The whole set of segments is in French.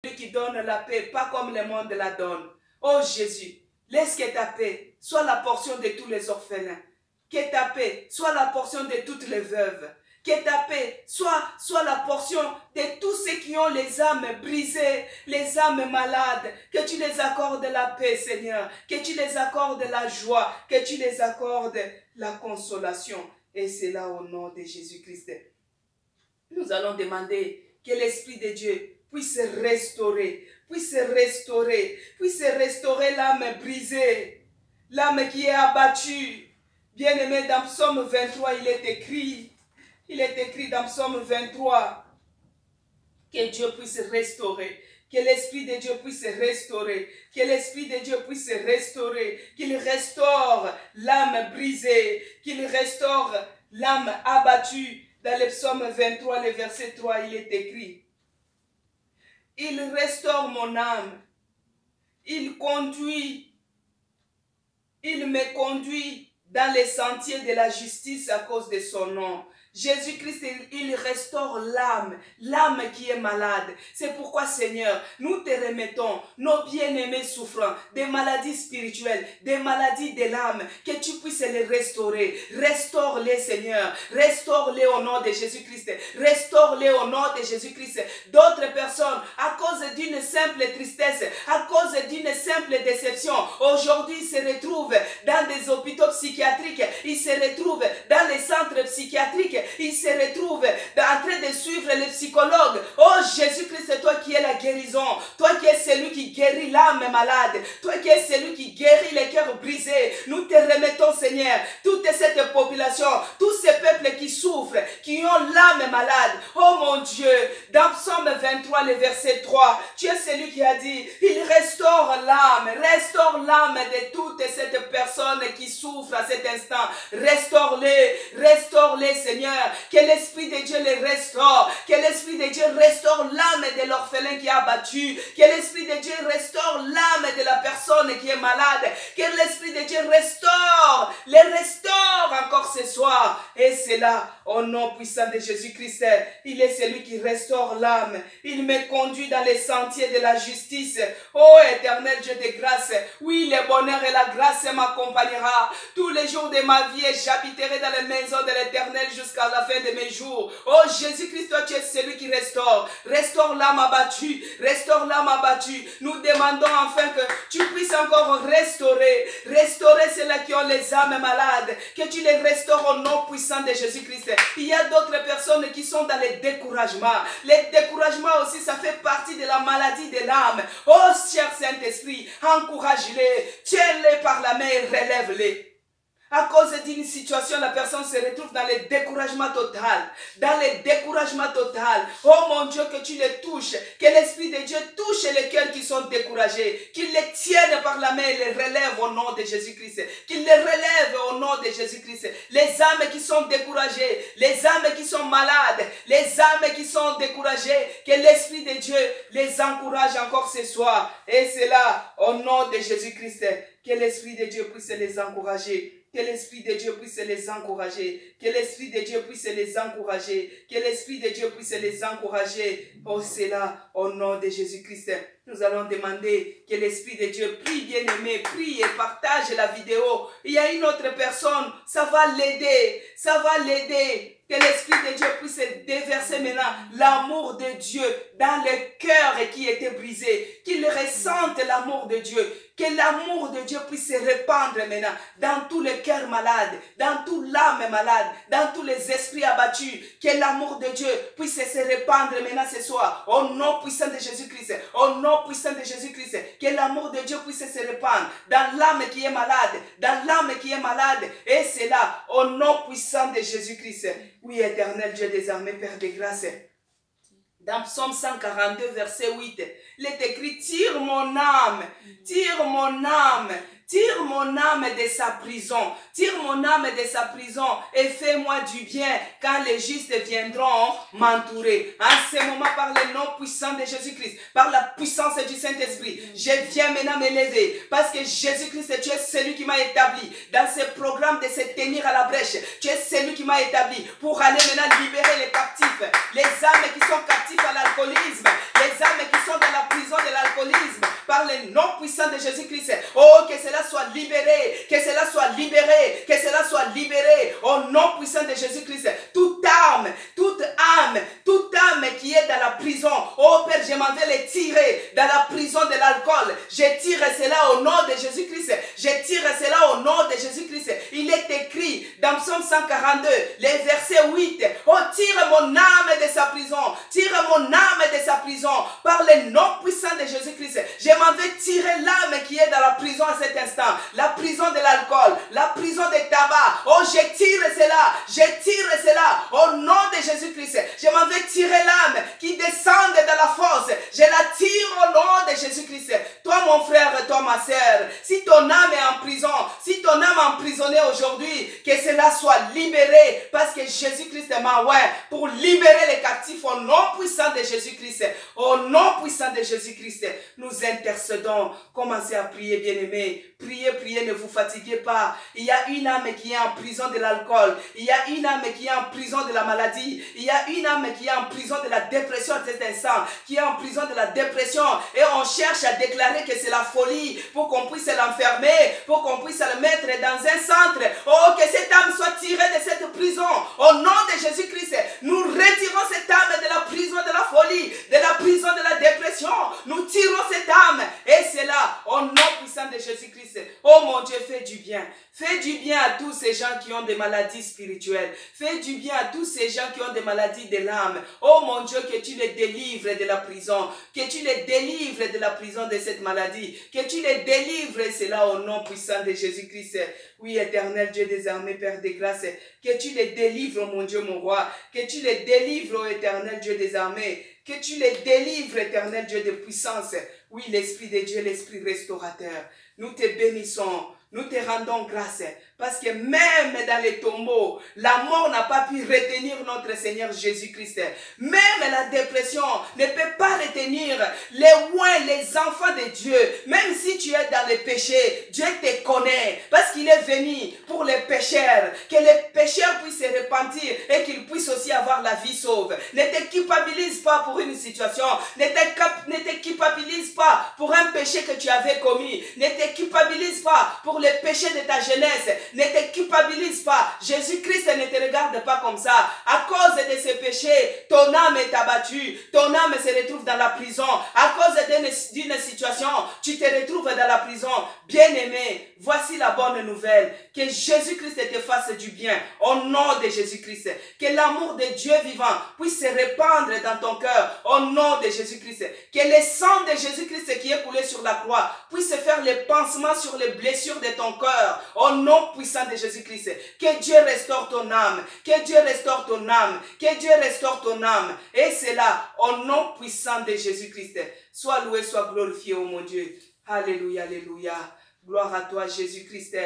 Celui qui donne la paix, pas comme le monde la donne. Oh Jésus, laisse que ta paix soit la portion de tous les orphelins. Que ta paix soit la portion de toutes les veuves. Que ta paix soit la portion de tous ceux qui ont les âmes brisées, les âmes malades. Que tu les accordes la paix, Seigneur. Que tu les accordes la joie. Que tu les accordes la consolation. Et c'est là au nom de Jésus-Christ. Nous allons demander que l'Esprit de Dieu puisse restaurer l'âme brisée, l'âme qui est abattue. Bien-aimé, dans Psaume 23, il est écrit dans Psaume 23, que Dieu puisse restaurer, que l'Esprit de Dieu puisse restaurer, que l'Esprit de Dieu puisse restaurer, qu'il restaure l'âme brisée, qu'il restaure l'âme abattue. Dans le Psaume 23, le verset 3, il est écrit: il restaure mon âme, il me conduit dans les sentiers de la justice à cause de son nom. Jésus-Christ, il restaure l'âme qui est malade. C'est pourquoi, Seigneur, nous te remettons nos bien-aimés souffrants, des maladies spirituelles, des maladies de l'âme, que tu puisses les restaurer. Restaure-les, Seigneur. Restaure-les au nom de Jésus-Christ. Restaure-les au nom de Jésus-Christ. D'autres personnes, à cause d'une simple tristesse, à cause d'une simple déception, aujourd'hui se retrouvent dans des hôpitaux psychiatriques, ils se retrouvent dans les centres psychiatriques, ils se retrouvent en train de suivre les psychologues. Oh Jésus-Christ, c'est toi qui es la guérison, toi qui es celui qui guérit l'âme malade, toi qui es celui qui guérit les cœurs brisés. Nous te remettons, Seigneur, toute cette population, tous ces peuples qui souffrent, qui ont l'âme malade. Oh mon Dieu, dans Psaume 23, le verset 3, tu es celui qui a dit, il restaure l'âme de toutes ces personnes qui souffrent à cet instant. Restaure-les, Seigneur. Que l'Esprit de Dieu les restaure. Que l'Esprit de Dieu restaure l'âme de l'orphelin qui est abattu. Que l'Esprit de Dieu restaure l'âme de la personne qui est malade. Que l'Esprit de Dieu les restaure encore ce soir. Et c'est là, au nom puissant de Jésus-Christ, il est celui qui restaure l'âme. Il me conduit dans les sentiers de la justice. Oh éternel Dieu de grâce, oui, le bonheur et la grâce m'accompagnera tous les jours de ma vie et j'habiterai dans les maisons de l'Éternel jusqu'à la fin de mes jours. Oh Jésus-Christ, toi tu es celui qui restaure. Restaure l'âme abattue. Restaure l'âme abattue. Nous demandons enfin que tu puisses encore restaurer ceux-là qui ont les âmes malades. Que tu les restaures au nom puissant de Jésus-Christ. Il y a d'autres personnes qui sont dans les découragements. Les découragements aussi, ça fait partie de la maladie de l'âme. Oh cher Saint-Esprit, encourage-les, tiens-les par la main et relève-les. À cause d'une situation, la personne se retrouve dans le découragement total. Dans le découragement total. Oh mon Dieu, que tu les touches. Que l'Esprit de Dieu touche les cœurs qui sont découragés. Qu'il les tienne par la main et les relève au nom de Jésus-Christ. Qu'il les relève au nom de Jésus-Christ. Les âmes qui sont découragées. Les âmes qui sont malades. Les âmes qui sont découragées. Que l'Esprit de Dieu les encourage encore ce soir. Et c'est là, au nom de Jésus-Christ, que l'Esprit de Dieu puisse les encourager. Que l'Esprit de Dieu puisse les encourager. Que l'Esprit de Dieu puisse les encourager. Que l'Esprit de Dieu puisse les encourager. Oh, c'est là, au nom de Jésus-Christ. Nous allons demander que l'Esprit de Dieu prie, bien-aimé, prie et partage la vidéo. Il y a une autre personne, ça va l'aider. Ça va l'aider. Que l'Esprit de Dieu puisse déverser maintenant l'amour de Dieu dans le cœur qui était brisé. Qu'il ressente l'amour de Dieu. Que l'amour de Dieu puisse se répandre maintenant dans tous les cœurs malades, dans toute l'âme malade, dans tous les esprits abattus. Que l'amour de Dieu puisse se répandre maintenant ce soir. Au nom puissant de Jésus-Christ. Au nom puissant de Jésus-Christ. Que l'amour de Dieu puisse se répandre dans l'âme qui est malade. Dans l'âme qui est malade. Et c'est là, au nom puissant de Jésus-Christ. Oui, éternel Dieu des armées, Père de grâce. Dans Psaume 142, verset 8, il est écrit, tire mon âme de sa prison, tire mon âme de sa prison et fais-moi du bien quand les justes viendront m'entourer. En ce moment, par le nom puissant de Jésus-Christ, par la puissance du Saint-Esprit, je viens maintenant m'élever parce que Jésus-Christ, tu es celui qui m'a établi dans ce programme de se tenir à la brèche. Tu es celui qui m'a établi pour aller maintenant libérer les captifs, les âmes qui sont captives à l'alcoolisme, les âmes qui sont dans la par le nom puissant de Jésus-Christ. Oh, que cela soit libéré, que cela soit libéré, que cela soit libéré au nom puissant de Jésus-Christ. Toute âme qui est dans la prison, oh Père, je m'en vais les tirer dans la prison de l'alcool. Je tire cela au nom de Jésus-Christ. Je tire cela au nom de Jésus-Christ. Il est écrit dans Psaume 142, les versets 8. Oh, tire mon âme de sa prison. Tire mon âme de sa prison par le nom puissant de Jésus-Christ. Je m'en vais tirer l'âme qui est dans la prison à cet instant. La prison de l'alcool, la prison du tabac. Oh, je tire cela. Je tire cela au nom de Jésus-Christ. Je m'en vais tirer l'âme qui descend dans la force. Je la tire au nom de Jésus-Christ. Toi, mon frère, toi, ma sœur, si ton âme est en prison, si ton âme est emprisonnée aujourd'hui, que cela soit libéré parce que Jésus-Christ est ma pour libérer les captifs au nom puissant de Jésus-Christ. Au nom puissant de Jésus-Christ, nous intercédons. Commencez à prier, bien-aimés. Priez, priez, ne vous fatiguez pas. Il y a une âme qui est en prison de l'alcool. Il y a une âme qui est en prison de la maladie. Il y a une âme qui est en prison de la dépression à cet instant. Qui est en prison de la dépression. Et on cherche à déclarer que c'est la folie pour qu'on puisse l'enfermer, pour qu'on puisse le mettre dans un centre. Oh, que cette âme soit tirée de cette prison. Au nom de Jésus-Christ, nous retirons cette âme de la prison de la folie, de la prison de la dépression. Nous tirons cette âme. Et c'est là, au nom puissant de Jésus-Christ. Oh mon Dieu, fais du bien. Fais du bien à tous ces gens qui ont des maladies spirituelles. Fais du bien à tous ces gens qui ont des maladies de l'âme. Oh mon Dieu, que tu les délivres de la prison. Que tu les délivres de la prison de cette maladie. Que tu les délivres, c'est là au nom puissant de Jésus-Christ. Oui, éternel Dieu des armées, Père des grâces. Que tu les délivres, mon Dieu, mon roi. Que tu les délivres, éternel Dieu des armées. Que tu les délivres, éternel Dieu de puissance. Oui, l'Esprit de Dieu, l'Esprit restaurateur. Nous te bénissons, nous te rendons grâce. Parce que même dans les tombeaux, la mort n'a pas pu retenir notre Seigneur Jésus-Christ. Même la dépression ne peut pas retenir les enfants de Dieu. Même si tu es dans le péché, Dieu te connaît. Parce qu'il est venu pour les pécheurs. Que les pécheurs puissent se repentir et qu'ils puissent aussi avoir la vie sauve. Ne te culpabilise pas pour une situation. Ne te culpabilise pas pour un péché que tu avais commis. Ne te culpabilise pas pour les péchés de ta jeunesse. Ne te culpabilise pas. Jésus-Christ ne te regarde pas comme ça. À cause de ces péchés, ton âme est abattue. Ton âme se retrouve dans la prison. À cause d'une situation, tu te retrouves dans la prison. Bien-aimé, voici la bonne nouvelle. Que Jésus-Christ te fasse du bien. Au nom de Jésus-Christ. Que l'amour de Dieu vivant puisse se répandre dans ton cœur. Au nom de Jésus-Christ. Que le sang de Jésus-Christ qui est coulé sur la croix puisse faire le pansement sur les blessures de ton cœur. Au nom puissant de Jésus-Christ. Que Dieu restaure ton âme. Que Dieu restaure ton âme. Que Dieu restaure ton âme. Et c'est là, au nom puissant de Jésus-Christ. Sois loué, sois glorifié, oh mon Dieu. Alléluia, alléluia. Gloire à toi, Jésus-Christ.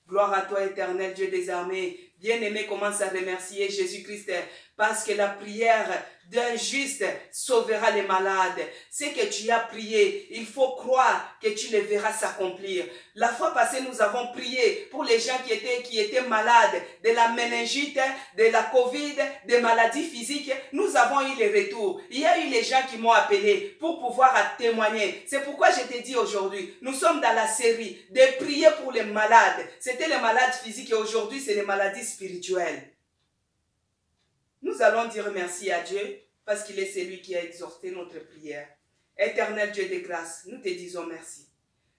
Gloire à toi, éternel Dieu des armées. Bien-aimé, commence à remercier Jésus-Christ parce que la prière d'un juste sauvera les malades. Ce que tu as prié, il faut croire que tu le verras s'accomplir. La fois passée, nous avons prié pour les gens qui étaient malades de la méningite, de la Covid, des maladies physiques. Nous avons eu les retours. Il y a eu les gens qui m'ont appelé pour pouvoir témoigner. C'est pourquoi je te dis aujourd'hui, nous sommes dans la série de prier pour les malades. C'était les malades physiques et aujourd'hui, c'est les maladies spirituelles. Nous allons dire merci à Dieu parce qu'il est celui qui a exaucé notre prière. Éternel Dieu de grâce, nous te disons merci.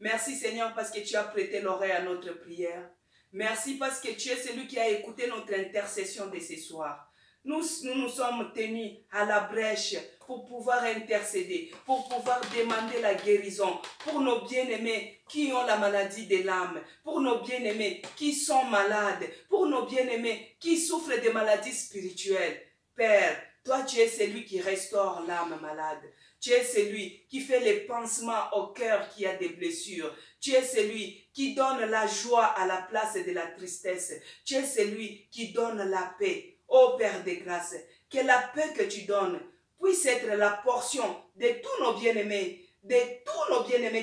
Merci Seigneur parce que tu as prêté l'oreille à notre prière. Merci parce que tu es celui qui a écouté notre intercession de ce soir. Nous nous sommes tenus à la brèche pour pouvoir intercéder, pour pouvoir demander la guérison pour nos bien-aimés qui ont la maladie de l'âme, pour nos bien-aimés qui sont malades, pour nos bien-aimés qui souffrent de maladies spirituelles. Père, toi tu es celui qui restaure l'âme malade. Tu es celui qui fait les pansements au cœur qui a des blessures. Tu es celui qui donne la joie à la place de la tristesse. Tu es celui qui donne la paix. Ô Père de grâce, que la paix que tu donnes puisse être la portion de tous nos bien-aimés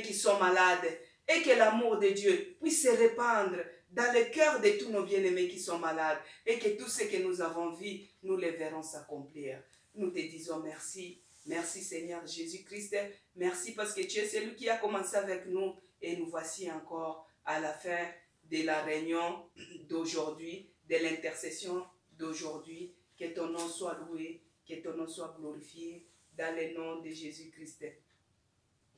qui sont malades, et que l'amour de Dieu puisse se répandre dans le cœur de tous nos bien-aimés qui sont malades, et que tout ce que nous avons vu, nous les verrons s'accomplir. Nous te disons merci, Merci Seigneur Jésus-Christ. Merci parce que tu es celui qui a commencé avec nous et nous voici encore à la fin de la réunion d'aujourd'hui, de l'intercession d'aujourd'hui. Que ton nom soit loué, que ton nom soit glorifié dans le nom de Jésus-Christ.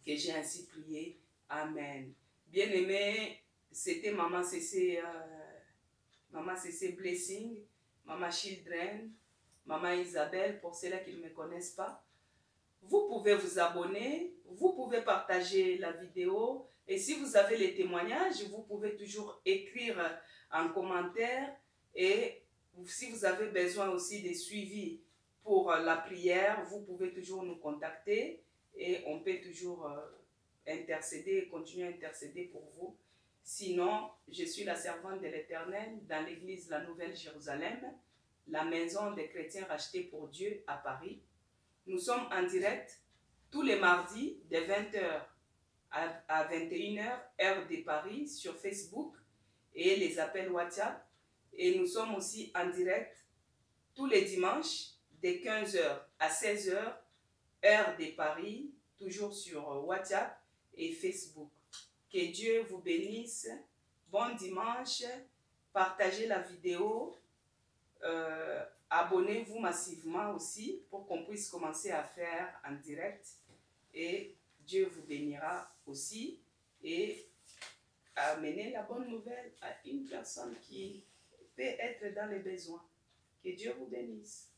Que j'ai ainsi prié. Amen. Bien-aimé, c'était Maman CC Blessing, Maman Children, Maman Isabelle, pour ceux-là qui ne me connaissent pas. Vous pouvez vous abonner, vous pouvez partager la vidéo et si vous avez les témoignages, vous pouvez toujours écrire en commentaire et si vous avez besoin aussi de suivi pour la prière, vous pouvez toujours nous contacter et on peut toujours intercéder, continuer à intercéder pour vous. Sinon, je suis la servante de l'Éternel dans l'église La Nouvelle Jérusalem, la maison des chrétiens rachetés pour Dieu à Paris. Nous sommes en direct tous les mardis de 20h à 21h, heure de Paris, sur Facebook et les appels WhatsApp. Et nous sommes aussi en direct tous les dimanches de 15h à 16h, heure de Paris, toujours sur WhatsApp et Facebook. Que Dieu vous bénisse. Bon dimanche. Partagez la vidéo. Abonnez-vous massivement aussi pour qu'on puisse commencer à faire en direct et Dieu vous bénira aussi et amener la bonne nouvelle à une personne qui peut être dans les besoins. Que Dieu vous bénisse.